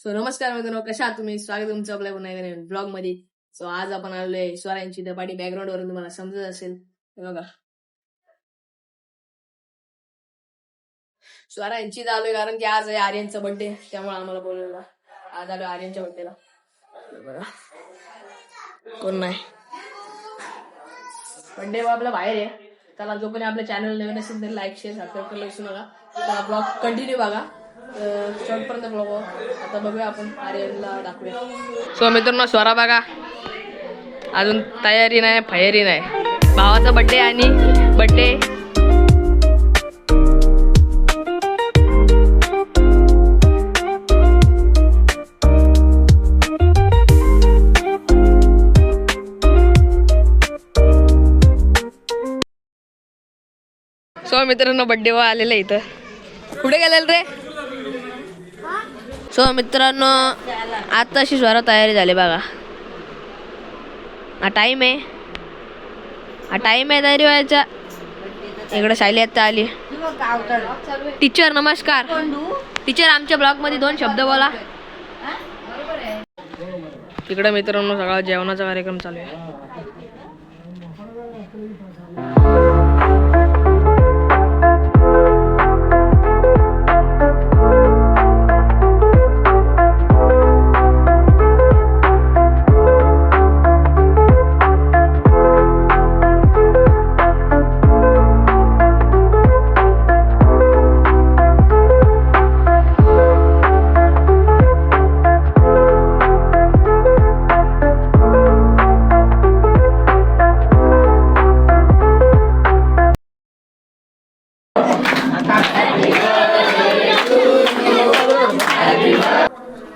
So नमस्कार मित्रांनो, कशा आहात तुम्ही? स्वागत तुमचं आपल्या पुन्हा एका ब्लॉग मध्ये. सो आज आपण आलोय स्वरांची धपाटी. बॅकग्राऊंड वरून तुम्हाला समजत असेल. हे बघा, स्वरा यांची आलोय कारण की आज आहे आर्यनचा बर्थडे, त्यामुळे आम्हाला बोलवलं. आज आलो आर्यनच्या बर्थडेला. बघा कोण नाही, बर्थडे आपला बाहेर आहे. त्याला जो कोणी आपल्या चॅनल नवीन असेल तर लाईक शेअर सबस्क्राईब करायला विसरू नका. त्याला ब्लॉग कंटिन्यू बघा, शेवटपर्यंत ब्लॉग. आता बघूया आपण आर्यनला दाखवूया. सो मित्रांनो, स्वरा बघा अजून तयारी नाही, फयारी नाही. भावाचा बर्थडे आणि बर्थडे. सो मित्रांनो, बर्थडे वर आलेलं इथं. कुठे गेलेलं रे? सो मित्रांनो, आताशी स्वरा तयारी झाली बघा. हा टाइम आहे तयारी व्हायचा. इकडे शायली आता आली. टीचर नमस्कार. टीचर, आमच्या ब्लॉग मध्ये 2 शब्द बोला. इकडे मित्रांनो सगळा जेवणाचा कार्यक्रम चालू आहे.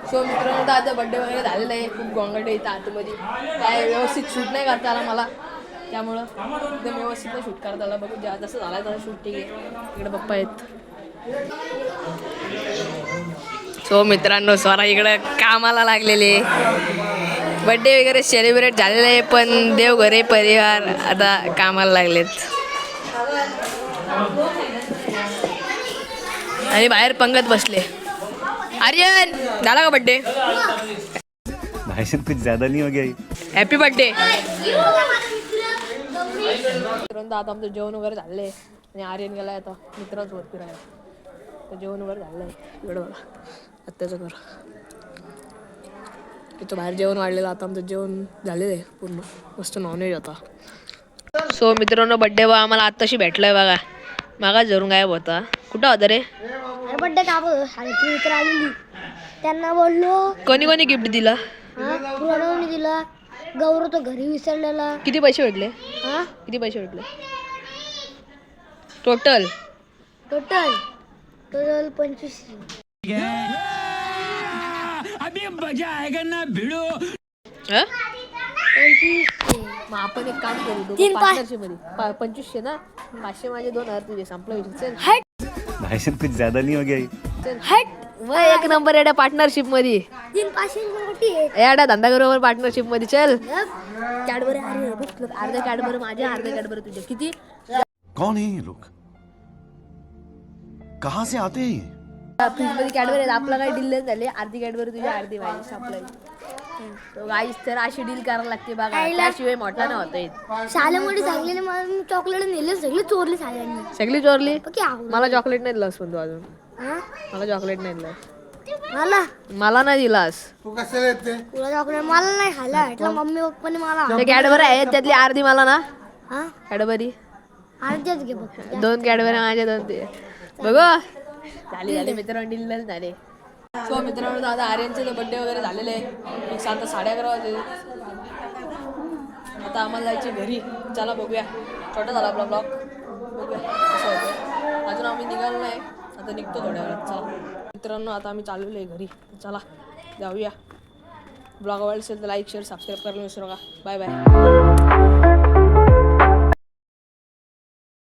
सो मित्रांनो, आता बर्थडे वगैरे झालेला आहे. खूप गोंगाटे इथं आतमध्ये. काय व्यवस्थित शूट नाही करता आला मला, त्यामुळं एकदम व्यवस्थित नाही शूट करता आला. बघू ज्या जसं झालं तसं शूट. ठीक आहे, इकडे पप्पा आहेत. सो मित्रांनो, स्वरा इकडे कामाला लागलेले. बर्थडे वगैरे सेलिब्रेट झालेलं आहे, पण देवघरे परिवार आता कामाला लागलेत. आणि बाहेर पंगत बसले. आर्यन, झाला का बर्थडे? भाई साहब कुछ ज्यादा नहीं हो गया? Happy birthday. आता आमचं जेवण वगैरे झालंय आणि आर्यन गेलाय आता मित्रांच वर फिरायला. तर जेवण वगैरे झालंय. इकडं बघा, आत्याचं घर. तिथं बाहेर जेवण वाढलेलं. आता आमचं जेवण झालेलं आहे पूर्ण. मस्त नॉनव्हेज होता. सो मित्रांनो, बर्थडे बा आम्हाला आत्ताशी भेटलाय बघा. मागाच धरून गायब होता. कुठं होता रे? बर्थडे का मित्र आलेली, त्यांना बोललो. कोणी गिफ्ट दिला? प्रणवने दिला. गौरव तो घरी विसरलेला. किती पैसे भेटले? किती पैसे भेटले टोटल? टोटल 25. अभी मजा आएगा ना भिड़ो. 25. मग आपण एक काम करू, तीन पार्टनरशिप मध्ये 2500 ना. 500 माझे, 2000 तुझे. संपला विषय. भाई साहब कुछ ज्यादा नहीं हो गया? मग एक नंबर येड्या पार्टनरशिप मध्ये. 3 येड्या धंदा बरोबर पार्टनरशिप मध्ये. चल, कॅडबरी अर्ध्या कॅडबरी माझ्या, अर्ध्या कॅडबरी तुझ्या. किती? कौन है ये लोग? कहाँ से आते हैं? फ्रीज मध्ये कॅडबरी आहेत. आपला काही डील नाही झाले. अर्धी कॅडबरी तुझ्या, अर्धी माझी. संपला. तो गाईस तर अशी डील करायला लागते बघा, त्याशिवाय मोठा नाही होता येत. शाळेमध्ये सांगलेले मला चॉकलेट नेले, सगळे चोरले शाळेने. सगळी चोरली. ओके, मला चॉकलेट नाही दिलास पण तू अजून. मला चॉकलेट नाही दिलास. मला नाही दिलास. तुला चॉकलेट मला नाही खायला भेटला. मम्मी पप्पाने मला. ते कॅडबरी आहेत, त्यातली अर्धी मला ना. कॅडबरी अर्ध्याच घे बघ. 2 कॅडबरी माझ्या, 2 ते. बघू झाले मित्रांनो, डील झाले. सो मित्रांनो, आता आर्यनचे बर्थडे वगैरे झालेले आहे. एक 11:30 वाजले. आता आम्हाला जायचे घरी. चला बघूया. छोटा झाला आपला ब्लॉग. बघूया कसं होतं. अजून आम्ही निघालो नाही. आता निघतो थोड्या वेळात. चला मित्रांनो, आता आम्ही चाललेलो आहे घरी. चला जाऊया. ब्लॉग आवडला असेल तर लाईक शेअर सबस्क्राईब करायला विसरू नका. Bye bye.